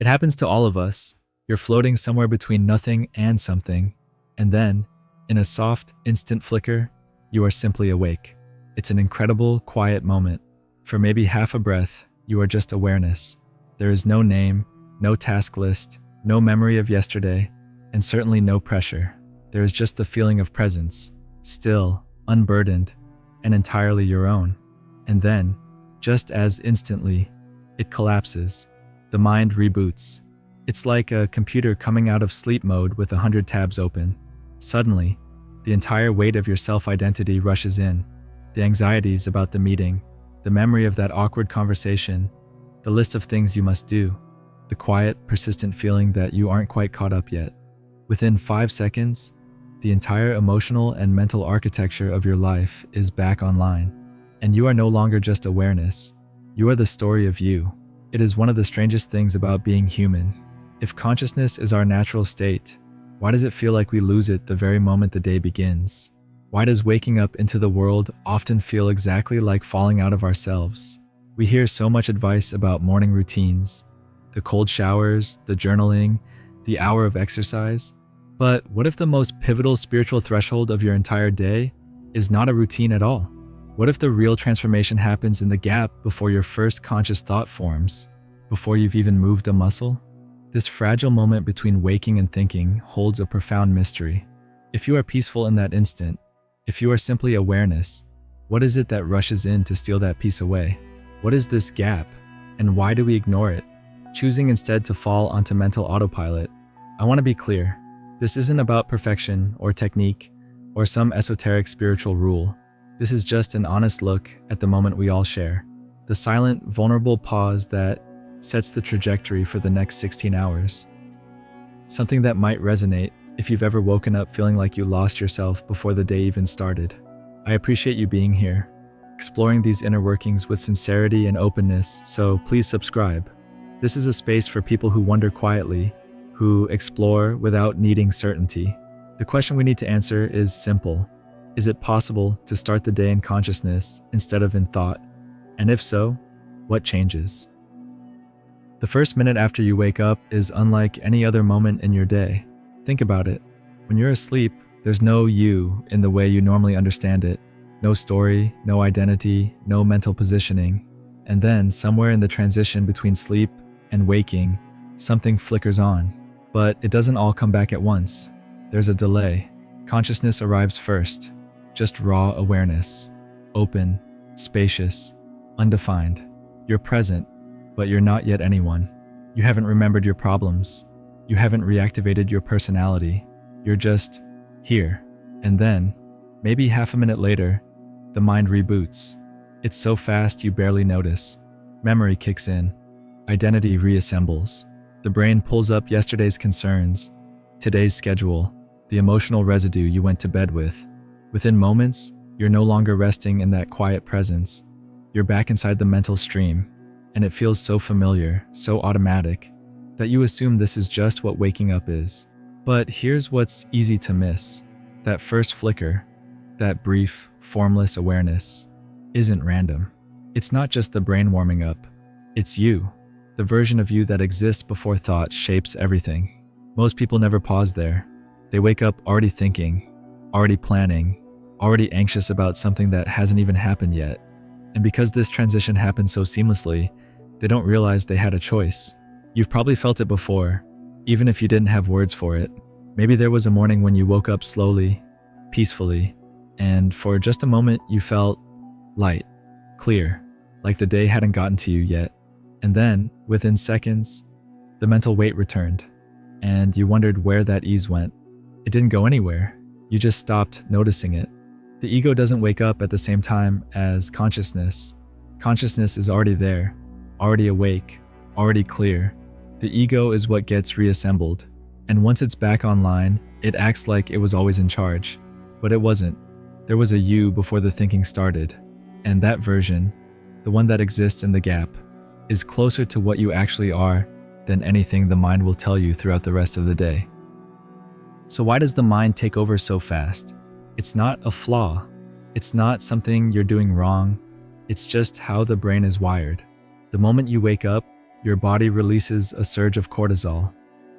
It happens to all of us. You're floating somewhere between nothing and something, and then, in a soft, instant flicker, you are simply awake. It's an incredible, quiet moment. For maybe half a breath, you are just awareness. There is no name, no task list, no memory of yesterday, and certainly no pressure. There is just the feeling of presence, still, unburdened, and entirely your own. And then, just as instantly, it collapses. The mind reboots. It's like a computer coming out of sleep mode with 100 tabs open. Suddenly, the entire weight of your self-identity rushes in. The anxieties about the meeting, the memory of that awkward conversation, the list of things you must do, the quiet, persistent feeling that you aren't quite caught up yet. Within 5 seconds, the entire emotional and mental architecture of your life is back online, and you are no longer just awareness. You are the story of you. It is one of the strangest things about being human. If consciousness is our natural state, why does it feel like we lose it the very moment the day begins? Why does waking up into the world often feel exactly like falling out of ourselves? We hear so much advice about morning routines, the cold showers, the journaling, the hour of exercise. But what if the most pivotal spiritual threshold of your entire day is not a routine at all? What if the real transformation happens in the gap before your first conscious thought forms, before you've even moved a muscle? This fragile moment between waking and thinking holds a profound mystery. If you are peaceful in that instant, if you are simply awareness, what is it that rushes in to steal that peace away? What is this gap, and why do we ignore it, choosing instead to fall onto mental autopilot? I want to be clear. This isn't about perfection or technique or some esoteric spiritual rule. This is just an honest look at the moment we all share. The silent, vulnerable pause that sets the trajectory for the next 16 hours. Something that might resonate if you've ever woken up feeling like you lost yourself before the day even started. I appreciate you being here, exploring these inner workings with sincerity and openness, so please subscribe. This is a space for people who wonder quietly, who explore without needing certainty. The question we need to answer is simple. Is it possible to start the day in consciousness instead of in thought? And if so, what changes? The first minute after you wake up is unlike any other moment in your day. Think about it. When you're asleep, there's no you in the way you normally understand it. No story, no identity, no mental positioning. And then, somewhere in the transition between sleep and waking, something flickers on. But it doesn't all come back at once. There's a delay. Consciousness arrives first. Just raw awareness. Open, spacious, undefined. You're present, but you're not yet anyone. You haven't remembered your problems. You haven't reactivated your personality. You're just here. And then, maybe half a minute later, the mind reboots. It's so fast you barely notice. Memory kicks in. Identity reassembles. The brain pulls up yesterday's concerns, today's schedule, the emotional residue you went to bed with. Within moments, you're no longer resting in that quiet presence. You're back inside the mental stream, and it feels so familiar, so automatic, that you assume this is just what waking up is. But here's what's easy to miss. That first flicker, that brief, formless awareness, isn't random. It's not just the brain warming up. It's you, the version of you that exists before thought shapes everything. Most people never pause there. They wake up already thinking, already planning, already anxious about something that hasn't even happened yet. And because this transition happened so seamlessly, they don't realize they had a choice. You've probably felt it before, even if you didn't have words for it. Maybe there was a morning when you woke up slowly, peacefully, and for just a moment you felt light, clear, like the day hadn't gotten to you yet. And then, within seconds, the mental weight returned, and you wondered where that ease went. It didn't go anywhere. You just stopped noticing it. The ego doesn't wake up at the same time as consciousness. Consciousness is already there, already awake, already clear. The ego is what gets reassembled, and once it's back online, it acts like it was always in charge. But it wasn't. There was a you before the thinking started, and that version, the one that exists in the gap, is closer to what you actually are than anything the mind will tell you throughout the rest of the day. So why does the mind take over so fast? It's not a flaw. It's not something you're doing wrong. It's just how the brain is wired. The moment you wake up, your body releases a surge of cortisol,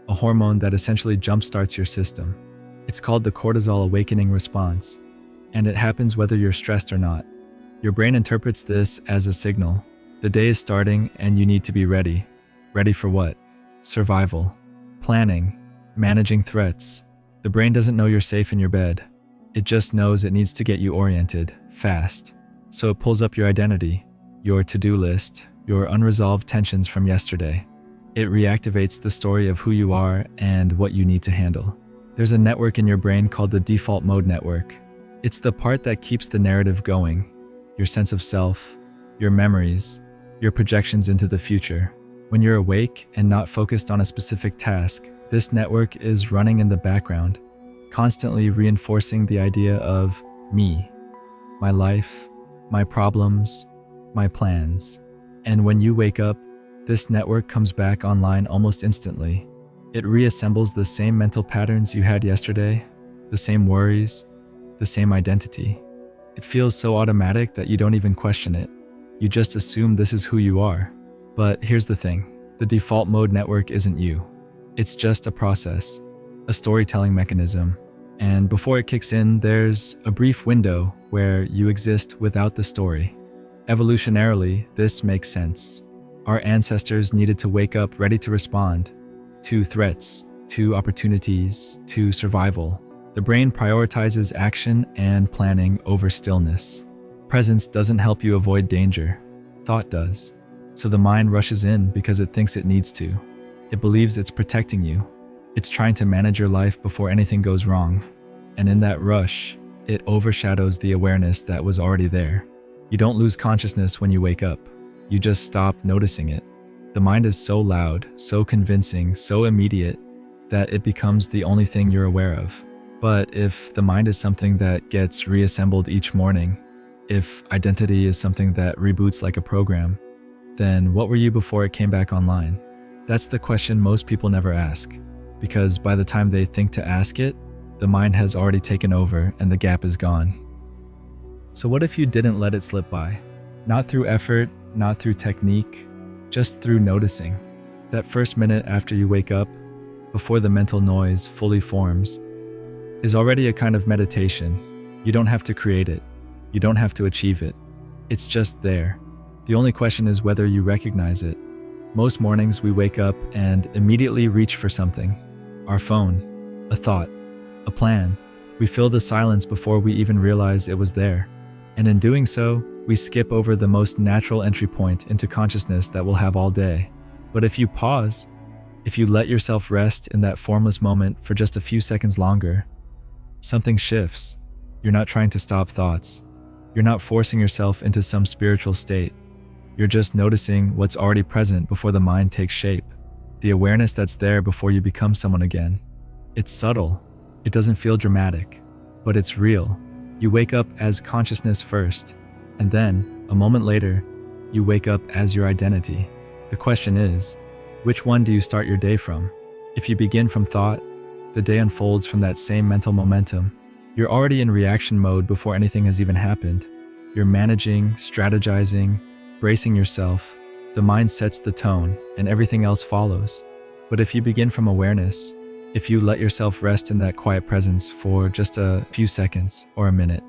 a hormone that essentially jumpstarts your system. It's called the cortisol awakening response, and it happens whether you're stressed or not. Your brain interprets this as a signal. The day is starting and you need to be ready. Ready for what? Survival, planning, managing threats. The brain doesn't know you're safe in your bed. It just knows it needs to get you oriented, fast. So it pulls up your identity, your to-do list, your unresolved tensions from yesterday. It reactivates the story of who you are and what you need to handle. There's a network in your brain called the default mode network. It's the part that keeps the narrative going. Your sense of self, your memories, your projections into the future. When you're awake and not focused on a specific task, this network is running in the background, constantly reinforcing the idea of me, my life, my problems, my plans. And when you wake up, this network comes back online almost instantly. It reassembles the same mental patterns you had yesterday, the same worries, the same identity. It feels so automatic that you don't even question it. You just assume this is who you are. But here's the thing, the default mode network isn't you. It's just a process, a storytelling mechanism. And before it kicks in, there's a brief window where you exist without the story. Evolutionarily, this makes sense. Our ancestors needed to wake up ready to respond to threats, to opportunities, to survival. The brain prioritizes action and planning over stillness. Presence doesn't help you avoid danger. Thought does. So the mind rushes in because it thinks it needs to. It believes it's protecting you. It's trying to manage your life before anything goes wrong. And in that rush, it overshadows the awareness that was already there. You don't lose consciousness when you wake up. You just stop noticing it. The mind is so loud, so convincing, so immediate that it becomes the only thing you're aware of. But if the mind is something that gets reassembled each morning, if identity is something that reboots like a program, then what were you before it came back online? That's the question most people never ask, because by the time they think to ask it, the mind has already taken over and the gap is gone. So what if you didn't let it slip by? Not through effort, not through technique, just through noticing. That first minute after you wake up, before the mental noise fully forms, is already a kind of meditation. You don't have to create it. You don't have to achieve it. It's just there. The only question is whether you recognize it. Most mornings we wake up and immediately reach for something. Our phone, a thought, a plan. We fill the silence before we even realize it was there. And in doing so, we skip over the most natural entry point into consciousness that we'll have all day. But if you pause, if you let yourself rest in that formless moment for just a few seconds longer, something shifts. You're not trying to stop thoughts. You're not forcing yourself into some spiritual state. You're just noticing what's already present before the mind takes shape. The awareness that's there before you become someone again. It's subtle. It doesn't feel dramatic, but it's real. You wake up as consciousness first, and then, a moment later, you wake up as your identity. The question is, which one do you start your day from? If you begin from thought, the day unfolds from that same mental momentum. You're already in reaction mode before anything has even happened. You're managing, strategizing, bracing yourself. The mind sets the tone, and everything else follows. But if you begin from awareness, if you let yourself rest in that quiet presence for just a few seconds or a minute,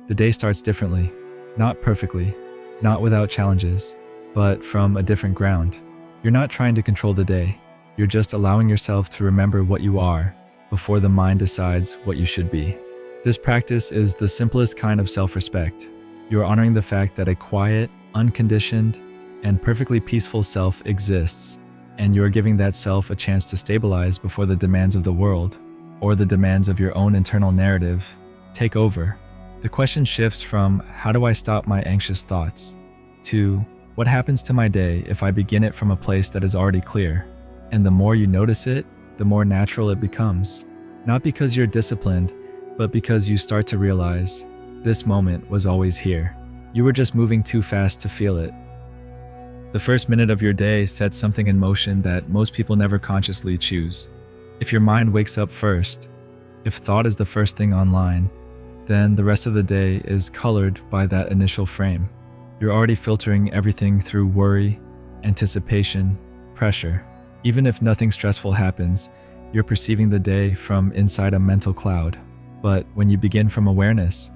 the day starts differently. Not perfectly, not without challenges, but from a different ground. You're not trying to control the day. You're just allowing yourself to remember what you are before the mind decides what you should be. This practice is the simplest kind of self-respect. You're honoring the fact that a quiet, unconditioned, and perfectly peaceful self exists, and you're giving that self a chance to stabilize before the demands of the world, or the demands of your own internal narrative, take over. The question shifts from, how do I stop my anxious thoughts, to, what happens to my day if I begin it from a place that is already clear? And the more you notice it, the more natural it becomes. Not because you're disciplined, but because you start to realize, this moment was always here. You were just moving too fast to feel it. The first minute of your day sets something in motion that most people never consciously choose. If your mind wakes up first, if thought is the first thing online, then the rest of the day is colored by that initial frame. You're already filtering everything through worry, anticipation, pressure. Even if nothing stressful happens, you're perceiving the day from inside a mental cloud. But when you begin from awareness,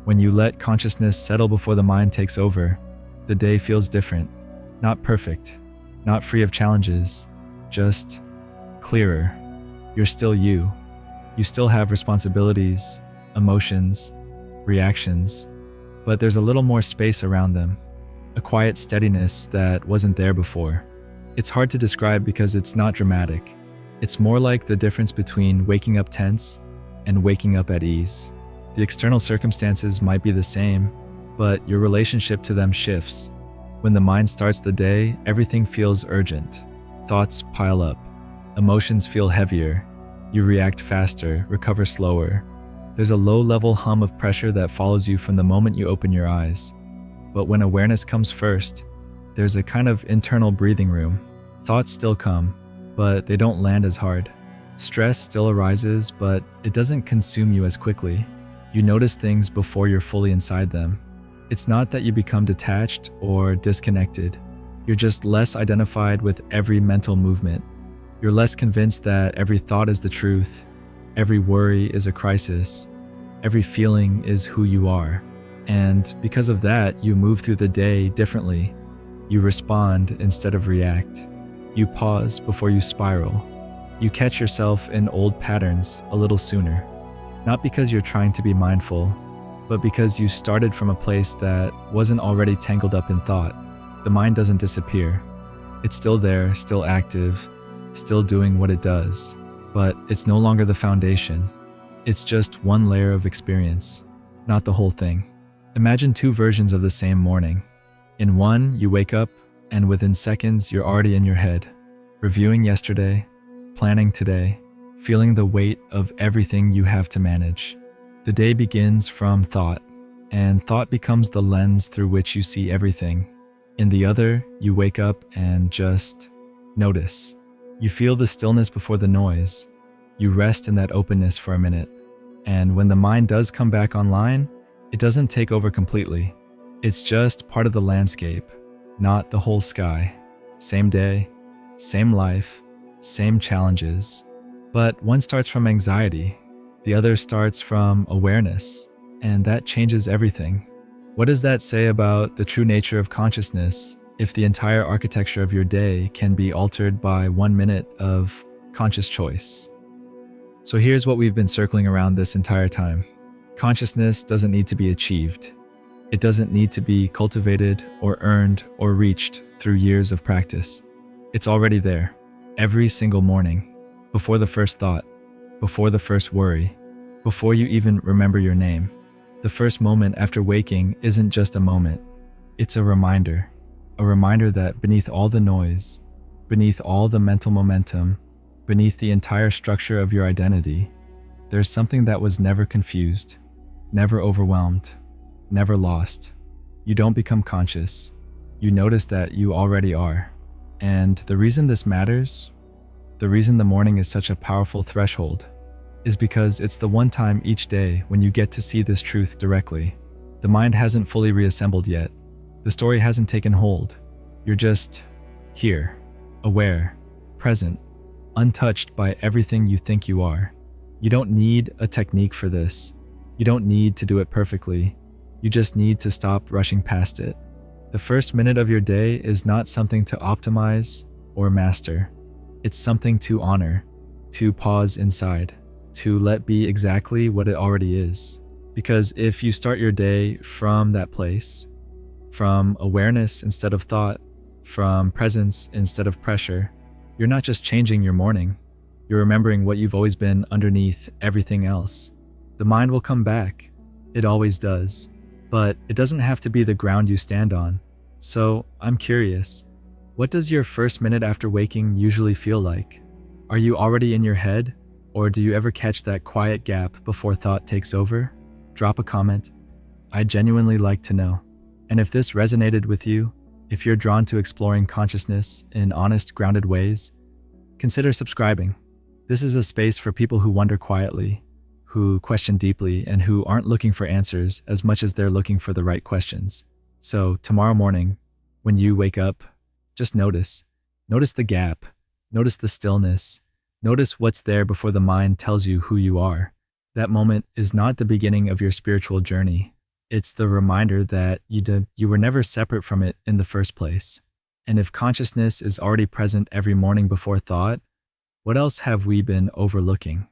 when you let consciousness settle before the mind takes over, the day feels different. Not perfect, not free of challenges, just clearer. You're still you. You still have responsibilities, emotions, reactions, but there's a little more space around them, a quiet steadiness that wasn't there before. It's hard to describe because it's not dramatic. It's more like the difference between waking up tense and waking up at ease. The external circumstances might be the same, but your relationship to them shifts. When the mind starts the day, everything feels urgent. Thoughts pile up. Emotions feel heavier. You react faster, recover slower. There's a low-level hum of pressure that follows you from the moment you open your eyes. But when awareness comes first, there's a kind of internal breathing room. Thoughts still come, but they don't land as hard. Stress still arises, but it doesn't consume you as quickly. You notice things before you're fully inside them. It's not that you become detached or disconnected. You're just less identified with every mental movement. You're less convinced that every thought is the truth, every worry is a crisis, every feeling is who you are. And because of that, you move through the day differently. You respond instead of react. You pause before you spiral. You catch yourself in old patterns a little sooner. Not because you're trying to be mindful, but because you started from a place that wasn't already tangled up in thought. The mind doesn't disappear. It's still there, still active, still doing what it does, but it's no longer the foundation. It's just one layer of experience, not the whole thing. Imagine two versions of the same morning. In one, you wake up, and within seconds, you're already in your head, reviewing yesterday, planning today, feeling the weight of everything you have to manage. The day begins from thought, and thought becomes the lens through which you see everything. In the other, you wake up and just notice. You feel the stillness before the noise. You rest in that openness for a minute. And when the mind does come back online, it doesn't take over completely. It's just part of the landscape, not the whole sky. Same day, same life, same challenges. But one starts from anxiety, the other starts from awareness, and that changes everything. What does that say about the true nature of consciousness if the entire architecture of your day can be altered by 1 minute of conscious choice? So here's what we've been circling around this entire time. Consciousness doesn't need to be achieved. It doesn't need to be cultivated or earned or reached through years of practice. It's already there, every single morning. Before the first thought, before the first worry, before you even remember your name. The first moment after waking isn't just a moment. It's a reminder that beneath all the noise, beneath all the mental momentum, beneath the entire structure of your identity, there's something that was never confused, never overwhelmed, never lost. You don't become conscious. You notice that you already are. And the reason this matters, the reason the morning is such a powerful threshold, is because it's the one time each day when you get to see this truth directly. The mind hasn't fully reassembled yet. The story hasn't taken hold. You're just here, aware, present, untouched by everything you think you are. You don't need a technique for this. You don't need to do it perfectly. You just need to stop rushing past it. The first minute of your day is not something to optimize or master. It's something to honor, to pause inside, to let be exactly what it already is. Because if you start your day from that place, from awareness instead of thought, from presence instead of pressure, you're not just changing your morning, you're remembering what you've always been underneath everything else. The mind will come back. It always does. But it doesn't have to be the ground you stand on. So I'm curious, what does your first minute after waking usually feel like? Are you already in your head? Or do you ever catch that quiet gap before thought takes over? Drop a comment. I'd genuinely like to know. And if this resonated with you, if you're drawn to exploring consciousness in honest, grounded ways, consider subscribing. This is a space for people who wonder quietly, who question deeply, and who aren't looking for answers as much as they're looking for the right questions. So tomorrow morning, when you wake up, just notice Notice the gap. Notice the stillness. Notice what's there before the mind tells you who you are. That moment is not the beginning of your spiritual journey. It's the reminder that you were never separate from it in the first place. And if consciousness is already present every morning before thought, what else have we been overlooking?